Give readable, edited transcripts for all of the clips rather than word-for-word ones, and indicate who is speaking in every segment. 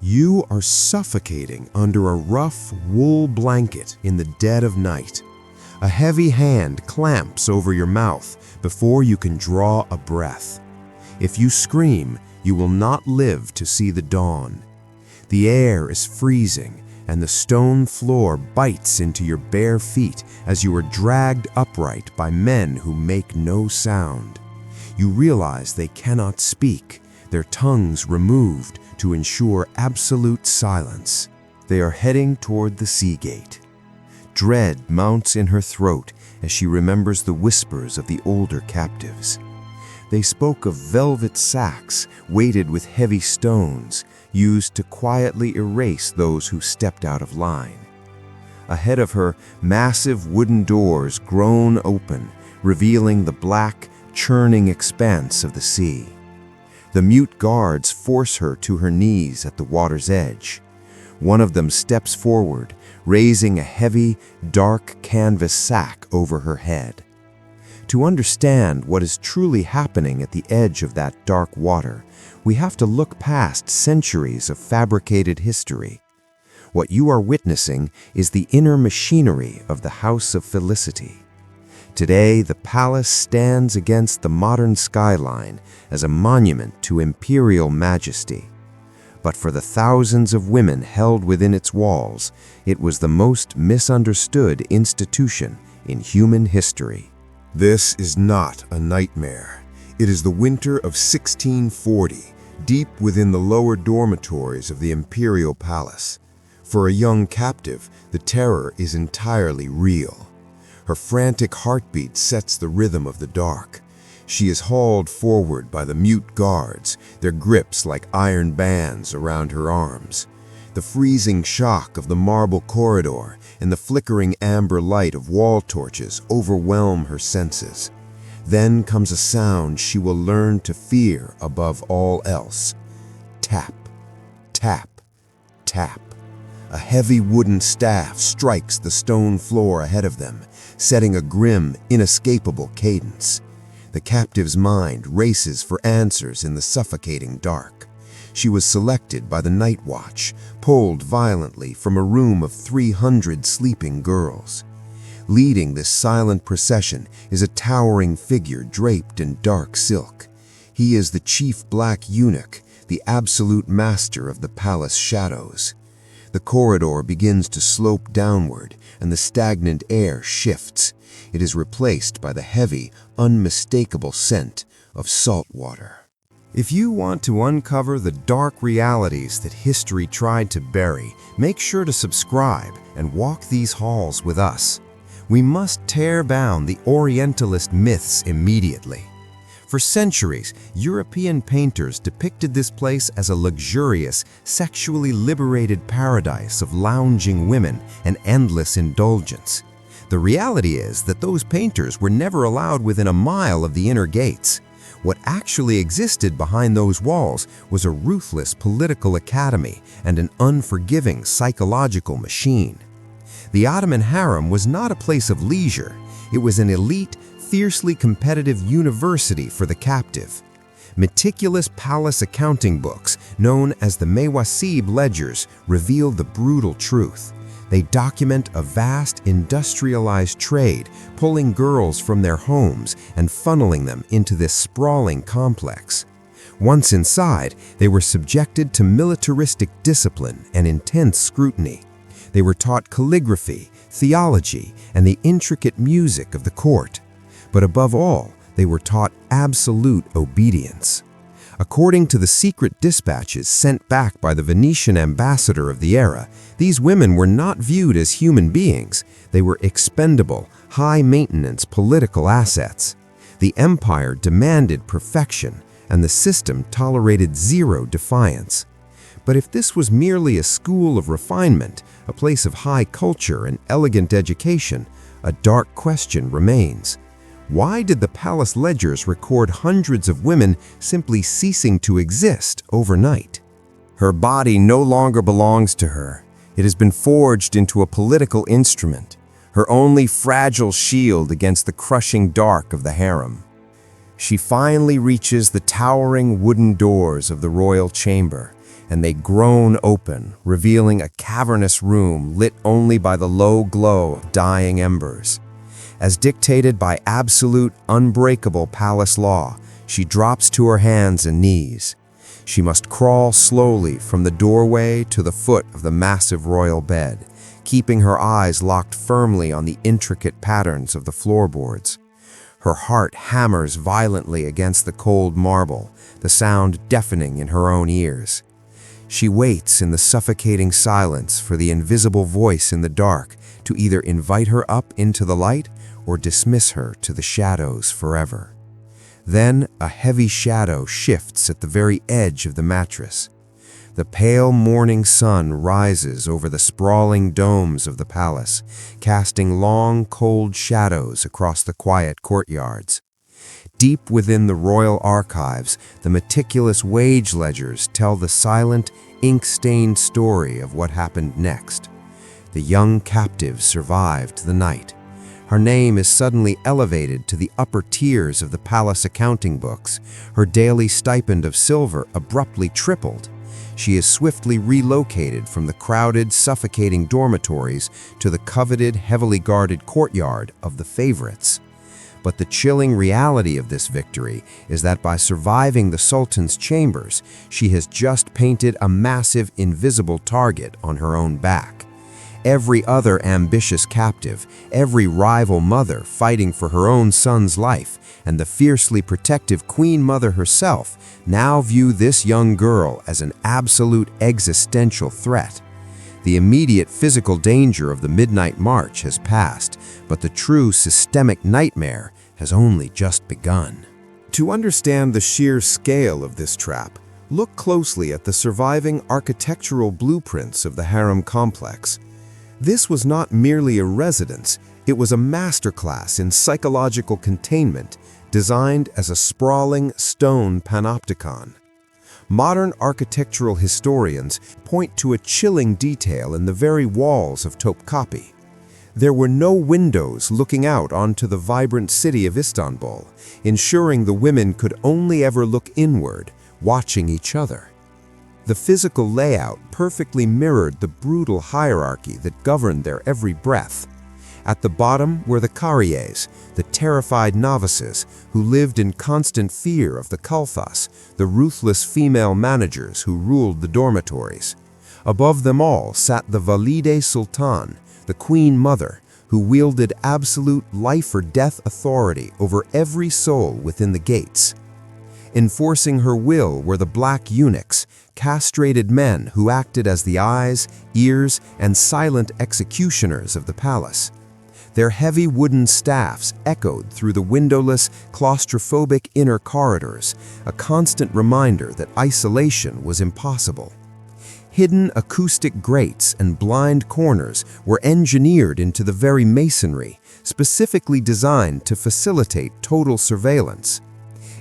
Speaker 1: You are suffocating under a rough wool blanket in the dead of night. A heavy hand clamps over your mouth before you can draw a breath. If you scream, you will not live to see the dawn. The air is freezing, and the stone floor bites into your bare feet as you are dragged upright by men who make no sound. You realize they cannot speak, their tongues removed to ensure absolute silence. They are heading toward the sea gate. Dread mounts in her throat as she remembers the whispers of the older captives. They spoke of velvet sacks weighted with heavy stones, used to quietly erase those who stepped out of line. Ahead of her, massive wooden doors groan open, revealing the black, churning expanse of the sea. The mute guards force her to her knees at the water's edge. One of them steps forward, raising a heavy, dark canvas sack over her head. To understand what is truly happening at the edge of that dark water, we have to look past centuries of fabricated history. What you are witnessing is the inner machinery of the House of Felicity. Today, the palace stands against the modern skyline as a monument to imperial majesty. But for the thousands of women held within its walls, it was the most misunderstood institution in human history. This is not a nightmare. It is the winter of 1640, deep within the lower dormitories of the imperial palace. For a young captive, the terror is entirely real. Her frantic heartbeat sets the rhythm of the dark. She is hauled forward by the mute guards, their grips like iron bands around her arms. The freezing shock of the marble corridor and the flickering amber light of wall torches overwhelm her senses. Then comes a sound she will learn to fear above all else. Tap, tap, tap. A heavy wooden staff strikes the stone floor ahead of them, setting a grim, inescapable cadence. The captive's mind races for answers in the suffocating dark. She was selected by the night watch, pulled violently from a room of 300 sleeping girls. Leading this silent procession is a towering figure draped in dark silk. He is the chief black eunuch, the absolute master of the palace shadows. The corridor begins to slope downward, and the stagnant air shifts. It is replaced by the heavy, unmistakable scent of salt water. If you want to uncover the dark realities that history tried to bury, make sure to subscribe and walk these halls with us. We must tear down the Orientalist myths immediately. For centuries, European painters depicted this place as a luxurious, sexually liberated paradise of lounging women and endless indulgence. The reality is that those painters were never allowed within a mile of the inner gates. What actually existed behind those walls was a ruthless political academy and an unforgiving psychological machine. The Ottoman Harem was not a place of leisure. It was an elite, fiercely competitive university for the captive. Meticulous palace accounting books, known as the Mevacib ledgers, reveal the brutal truth. They document a vast industrialized trade, pulling girls from their homes and funneling them into this sprawling complex. Once inside, they were subjected to militaristic discipline and intense scrutiny. They were taught calligraphy, theology, and the intricate music of the court. But above all, they were taught absolute obedience. According to the secret dispatches sent back by the Venetian ambassador of the era, these women were not viewed as human beings. They were expendable, high-maintenance political assets. The empire demanded perfection, and the system tolerated zero defiance. But if this was merely a school of refinement, a place of high culture and elegant education, a dark question remains. Why did the palace ledgers record hundreds of women simply ceasing to exist overnight? Her body no longer belongs to her. It has been forged into a political instrument, her only fragile shield against the crushing dark of the harem. She finally reaches the towering wooden doors of the royal chamber, and they groan open, revealing a cavernous room lit only by the low glow of dying embers. As dictated by absolute, unbreakable palace law, she drops to her hands and knees. She must crawl slowly from the doorway to the foot of the massive royal bed, keeping her eyes locked firmly on the intricate patterns of the floorboards. Her heart hammers violently against the cold marble, the sound deafening in her own ears. She waits in the suffocating silence for the invisible voice in the dark to either invite her up into the light or dismiss her to the shadows forever. Then a heavy shadow shifts at the very edge of the mattress. The pale morning sun rises over the sprawling domes of the palace, casting long, cold shadows across the quiet courtyards. Deep within the royal archives, the meticulous wage ledgers tell the silent, ink-stained story of what happened next. The young captive survived the night. Her name is suddenly elevated to the upper tiers of the palace accounting books. Her daily stipend of silver abruptly tripled. She is swiftly relocated from the crowded, suffocating dormitories to the coveted, heavily guarded courtyard of the favorites. But the chilling reality of this victory is that by surviving the Sultan's chambers, she has just painted a massive, invisible target on her own back. Every other ambitious captive, every rival mother fighting for her own son's life, and the fiercely protective Queen Mother herself now view this young girl as an absolute existential threat. The immediate physical danger of the midnight march has passed, but the true systemic nightmare has only just begun. To understand the sheer scale of this trap, look closely at the surviving architectural blueprints of the harem complex. This was not merely a residence, it was a masterclass in psychological containment, designed as a sprawling stone panopticon. Modern architectural historians point to a chilling detail in the very walls of Topkapi. There were no windows looking out onto the vibrant city of Istanbul, ensuring the women could only ever look inward, watching each other. The physical layout perfectly mirrored the brutal hierarchy that governed their every breath. At the bottom were the Kariyes, the terrified novices who lived in constant fear of the Kalfas, the ruthless female managers who ruled the dormitories. Above them all sat the Valide Sultan, the Queen Mother, who wielded absolute life-or-death authority over every soul within the gates. Enforcing her will were the black eunuchs, castrated men who acted as the eyes, ears, and silent executioners of the palace. Their heavy wooden staffs echoed through the windowless, claustrophobic inner corridors, a constant reminder that isolation was impossible. Hidden acoustic grates and blind corners were engineered into the very masonry, specifically designed to facilitate total surveillance.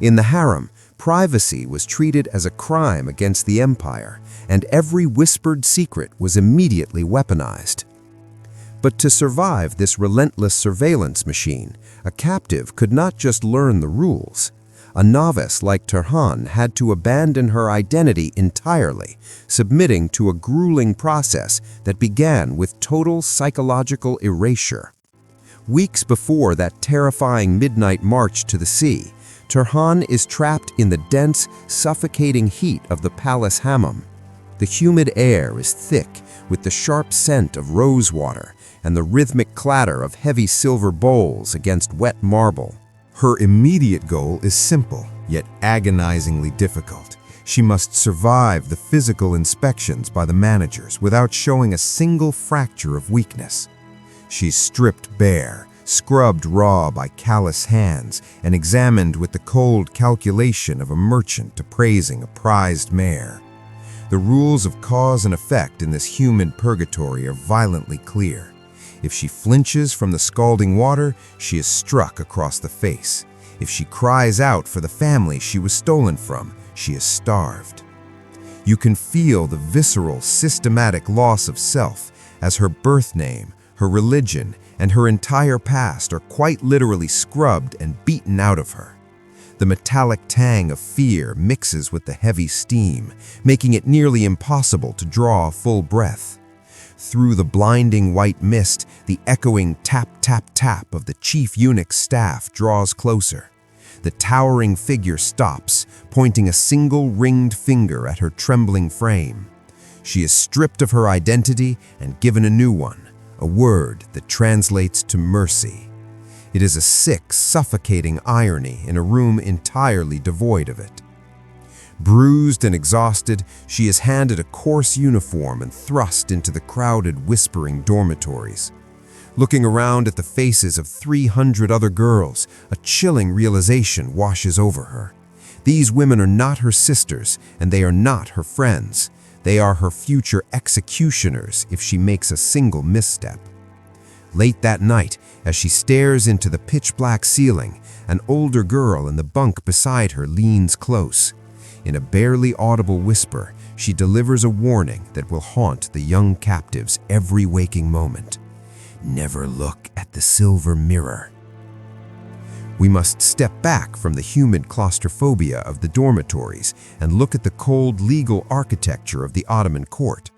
Speaker 1: In the harem, privacy was treated as a crime against the empire, and every whispered secret was immediately weaponized. But to survive this relentless surveillance machine, a captive could not just learn the rules. A novice like Turhan had to abandon her identity entirely, submitting to a grueling process that began with total psychological erasure. Weeks before that terrifying midnight march to the sea, Turhan is trapped in the dense, suffocating heat of the palace Hammam. The humid air is thick with the sharp scent of rosewater and the rhythmic clatter of heavy silver bowls against wet marble. Her immediate goal is simple, yet agonizingly difficult. She must survive the physical inspections by the managers without showing a single fracture of weakness. She's stripped bare, scrubbed raw by callous hands, and examined with the cold calculation of a merchant appraising a prized mare. The rules of cause and effect in this human purgatory are violently clear. If she flinches from the scalding water, she is struck across the face. If she cries out for the family she was stolen from, she is starved. You can feel the visceral, systematic loss of self as her birth name, her religion, and her entire past are quite literally scrubbed and beaten out of her. The metallic tang of fear mixes with the heavy steam, making it nearly impossible to draw a full breath. Through the blinding white mist, the echoing tap-tap-tap of the chief eunuch's staff draws closer. The towering figure stops, pointing a single ringed finger at her trembling frame. She is stripped of her identity and given a new one, a word that translates to mercy. It is a sick, suffocating irony in a room entirely devoid of it. Bruised and exhausted, she is handed a coarse uniform and thrust into the crowded, whispering dormitories. Looking around at the faces of 300 other girls, a chilling realization washes over her. These women are not her sisters, and they are not her friends. They are her future executioners if she makes a single misstep. Late that night, as she stares into the pitch-black ceiling, an older girl in the bunk beside her leans close. In a barely audible whisper, she delivers a warning that will haunt the young captives every waking moment. Never look at the silver mirror. We must step back from the humid claustrophobia of the dormitories and look at the cold legal architecture of the Ottoman court.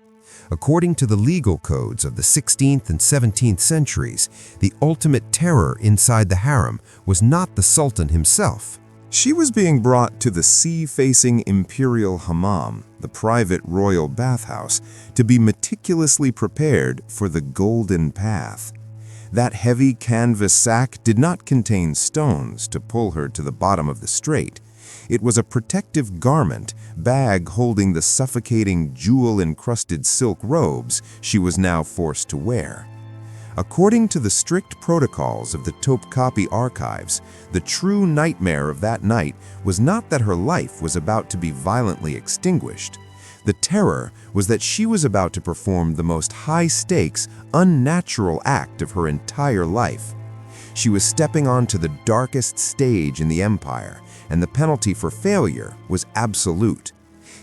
Speaker 1: According to the legal codes of the 16th and 17th centuries, the ultimate terror inside the harem was not the Sultan himself.
Speaker 2: She was being brought to the sea-facing imperial Hammam, the private royal bathhouse, to be meticulously prepared for the golden path. That heavy canvas sack did not contain stones to pull her to the bottom of the strait. It was a protective garment, bag holding the suffocating jewel-encrusted silk robes she was now forced to wear. According to the strict protocols of the Topkapi archives, the true nightmare of that night was not that her life was about to be violently extinguished. The terror was that she was about to perform the most high-stakes, unnatural act of her entire life. She was stepping onto the darkest stage in the empire, and the penalty for failure was absolute.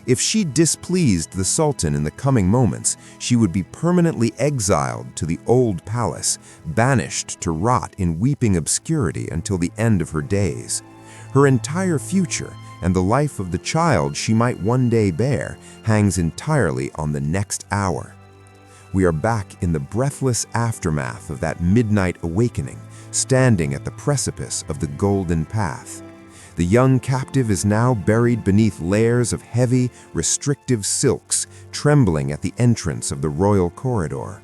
Speaker 2: If she displeased the Sultan in the coming moments, she would be permanently exiled to the old palace, banished to rot in weeping obscurity until the end of her days. Her entire future, and the life of the child she might one day bear, hangs entirely on the next hour. We are back in the breathless aftermath of that midnight awakening, standing at the precipice of the golden path. The young captive is now buried beneath layers of heavy, restrictive silks, trembling at the entrance of the royal corridor.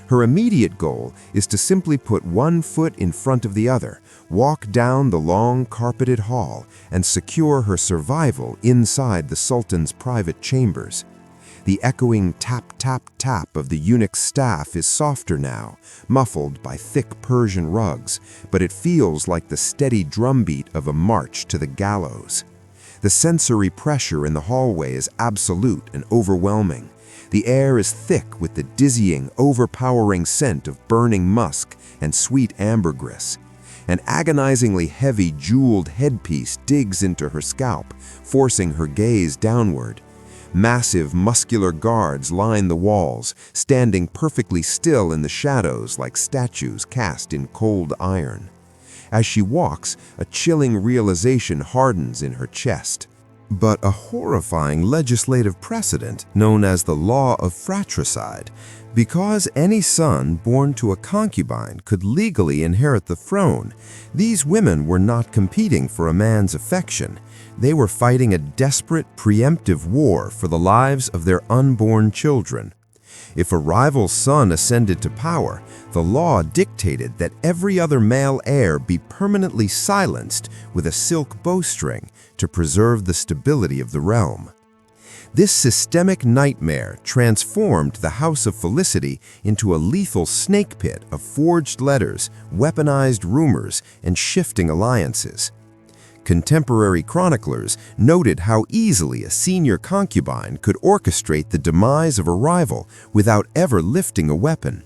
Speaker 2: Her immediate goal is to simply put one foot in front of the other, walk down the long carpeted hall, and secure her survival inside the Sultan's private chambers. The echoing tap-tap-tap of the eunuch's staff is softer now, muffled by thick Persian rugs, but it feels like the steady drumbeat of a march to the gallows. The sensory pressure in the hallway is absolute and overwhelming. The air is thick with the dizzying, overpowering scent of burning musk and sweet ambergris. An agonizingly heavy jeweled headpiece digs into her scalp, forcing her gaze downward. Massive, muscular guards line the walls, standing perfectly still in the shadows like statues cast in cold iron. As she walks, a chilling realization hardens in her chest. But a horrifying legislative precedent known as the Law of Fratricide, because any son born to a concubine could legally inherit the throne, these women were not competing for a man's affection. They were fighting a desperate, preemptive war for the lives of their unborn children. If a rival son ascended to power, the law dictated that every other male heir be permanently silenced with a silk bowstring to preserve the stability of the realm. This systemic nightmare transformed the House of Felicity into a lethal snake pit of forged letters, weaponized rumors, and shifting alliances. Contemporary chroniclers noted how easily a senior concubine could orchestrate the demise of a rival without ever lifting a weapon.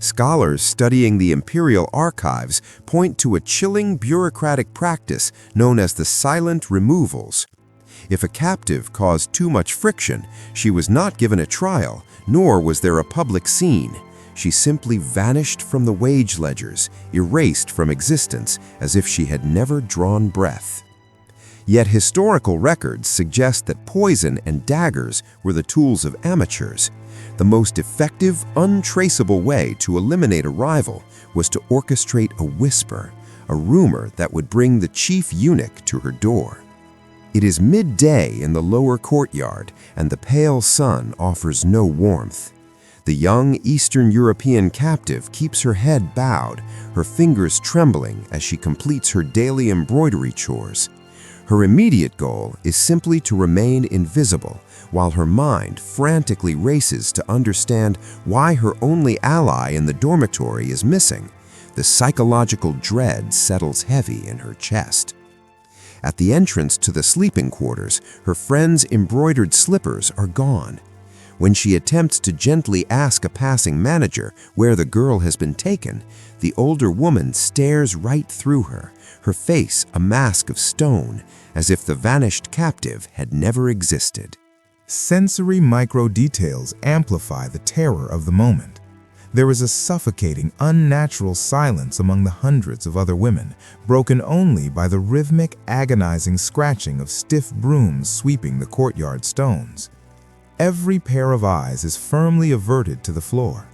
Speaker 2: Scholars studying the imperial archives point to a chilling bureaucratic practice known as the silent removals. If a captive caused too much friction, she was not given a trial, nor was there a public scene. She simply vanished from the wage ledgers, erased from existence as if she had never drawn breath.
Speaker 1: Yet historical records suggest that poison and daggers were the tools of amateurs. The most effective, untraceable way to eliminate a rival was to orchestrate a whisper, a rumor that would bring the chief eunuch to her door. It is midday in the lower courtyard, and the pale sun offers no warmth. The young Eastern European captive keeps her head bowed, her fingers trembling as she completes her daily embroidery chores. Her immediate goal is simply to remain invisible, while her mind frantically races to understand why her only ally in the dormitory is missing. The psychological dread settles heavy in her chest. At the entrance to the sleeping quarters, her friend's embroidered slippers are gone. When she attempts to gently ask a passing manager where the girl has been taken, the older woman stares right through her, her face a mask of stone, as if the vanished captive had never existed.
Speaker 2: Sensory micro-details amplify the terror of the moment. There is a suffocating, unnatural silence among the hundreds of other women, broken only by the rhythmic, agonizing scratching of stiff brooms sweeping the courtyard stones. Every pair of eyes is firmly averted to the floor.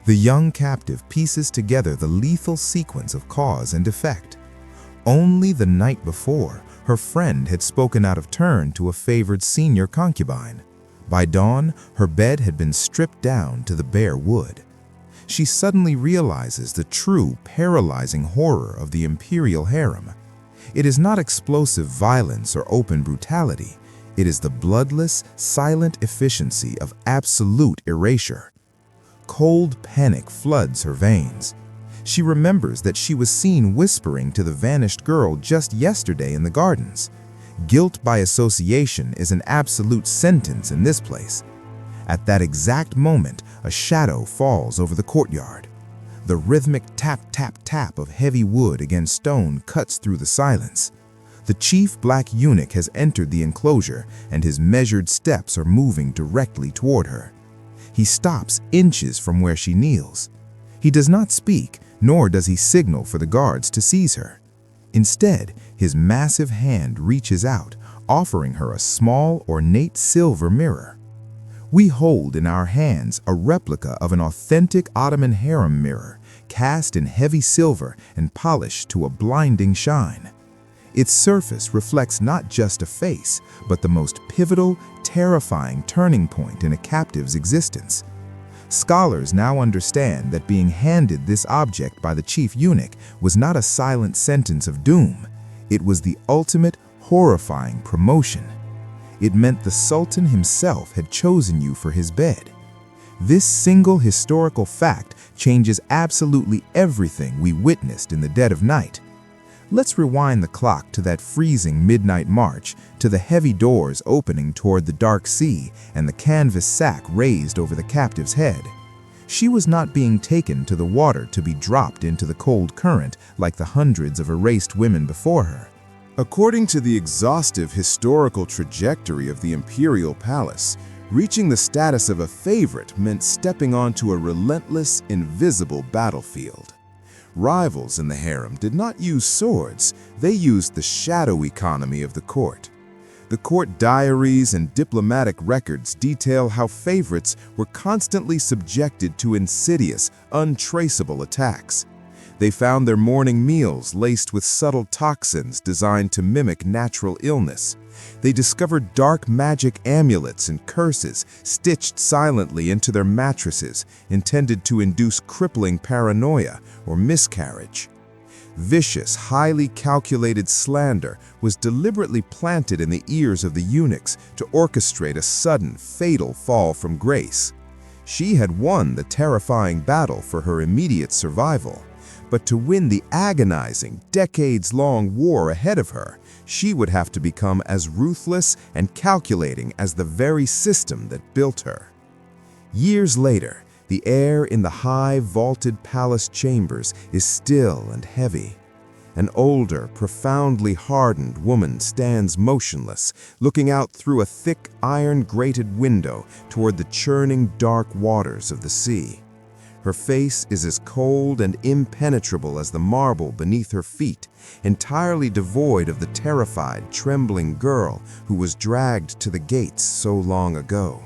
Speaker 2: The young captive pieces together the lethal sequence of cause and effect. Only the night before, her friend had spoken out of turn to a favored senior concubine. By dawn, her bed had been stripped down to the bare wood. She suddenly realizes the true, paralyzing horror of the imperial harem. It is not explosive violence or open brutality. It is the bloodless, silent efficiency of absolute erasure. Cold panic floods her veins. She remembers that she was seen whispering to the vanished girl just yesterday in the gardens. Guilt by association is an absolute sentence in this place. At that exact moment, a shadow falls over the courtyard. The rhythmic tap-tap-tap of heavy wood against stone cuts through the silence. The chief black eunuch has entered the enclosure, and his measured steps are moving directly toward her. He stops inches from where she kneels. He does not speak, nor does he signal for the guards to seize her. Instead, his massive hand reaches out, offering her a small, ornate silver mirror. We hold in our hands a replica of an authentic Ottoman Harem mirror, cast in heavy silver and polished to a blinding shine. Its surface reflects not just a face, but the most pivotal, terrifying turning point in a captive's existence. Scholars now understand that being handed this object by the chief eunuch was not a silent sentence of doom. It was the ultimate, horrifying promotion. It meant the Sultan himself had chosen you for his bed. This single historical fact changes absolutely everything we witnessed in the dead of night. Let's rewind the clock to that freezing midnight march, to the heavy doors opening toward the dark sea and the canvas sack raised over the captive's head. She was not being taken to the water to be dropped into the cold current like the hundreds of erased women before her. According to the exhaustive historical trajectory of the imperial palace, reaching the status of a favorite meant stepping onto a relentless, invisible battlefield. Rivals in the harem did not use swords, they used the shadow economy of the court. The court diaries and diplomatic records detail how favorites were constantly subjected to insidious, untraceable attacks. They found their morning meals laced with subtle toxins designed to mimic natural illness. They discovered dark magic amulets and curses stitched silently into their mattresses, intended to induce crippling paranoia or miscarriage. Vicious, highly calculated slander was deliberately planted in the ears of the eunuchs to orchestrate a sudden, fatal fall from grace. She had won the terrifying battle for her immediate survival. But to win the agonizing, decades-long war ahead of her, she would have to become as ruthless and calculating as the very system that built her. Years later, the air in the high, vaulted palace chambers is still and heavy. An older, profoundly hardened woman stands motionless, looking out through a thick, iron-grated window toward the churning, dark waters of the sea.
Speaker 1: Her face is as cold and impenetrable as the marble beneath her feet, entirely devoid of the terrified, trembling girl who was dragged to the gates so long ago.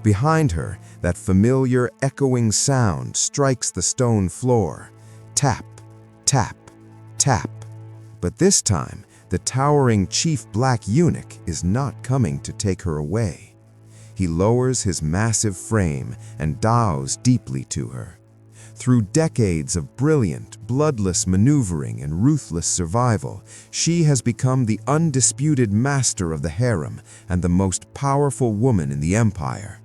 Speaker 1: Behind her, that familiar, echoing sound strikes the stone floor. Tap, tap, tap. But this time, the towering chief black eunuch is not coming to take her away. He lowers his massive frame and bows deeply to her. Through decades of brilliant, bloodless maneuvering and ruthless survival, she has become the undisputed master of the harem and the most powerful woman in the empire.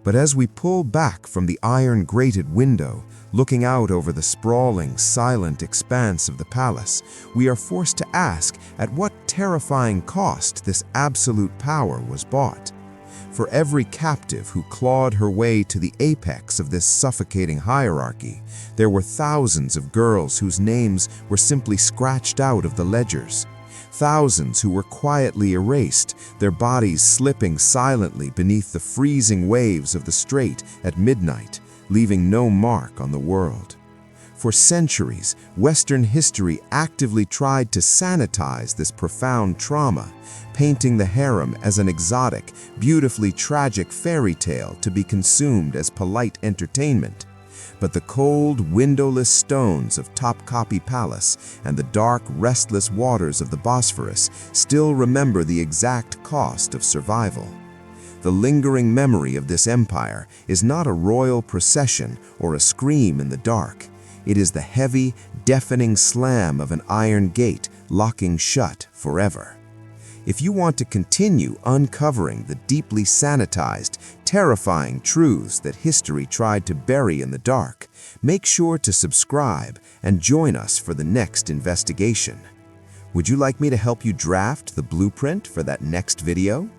Speaker 1: But as we pull back from the iron-grated window, looking out over the sprawling, silent expanse of the palace, we are forced to ask at what terrifying cost this absolute power was bought. For every captive who clawed her way to the apex of this suffocating hierarchy, there were thousands of girls whose names were simply scratched out of the ledgers. Thousands who were quietly erased, their bodies slipping silently beneath the freezing waves of the strait at midnight, leaving no mark on the world. For centuries, Western history actively tried to sanitize this profound trauma, painting the harem as an exotic, beautifully tragic fairy tale to be consumed as polite entertainment. But the cold, windowless stones of Topkapi Palace and the dark, restless waters of the Bosphorus still remember the exact cost of survival. The lingering memory of this empire is not a royal procession or a scream in the dark. It is the heavy, deafening slam of an iron gate locking shut forever. If you want to continue uncovering the deeply sanitized, terrifying truths that history tried to bury in the dark, make sure to subscribe and join us for the next investigation. Would you like me to help you draft the blueprint for that next video?